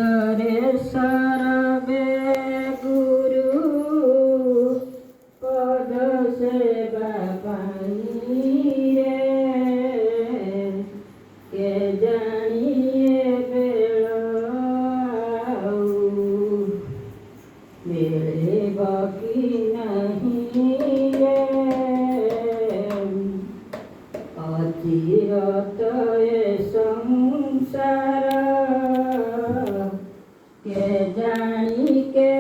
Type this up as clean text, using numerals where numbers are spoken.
કરે સરબે ગુરુ પદ સેવા પાની રે કે જાણીએ બેળો મેળે બાકી નહીં રે અચિરત એ સંસાર કે જાણી કે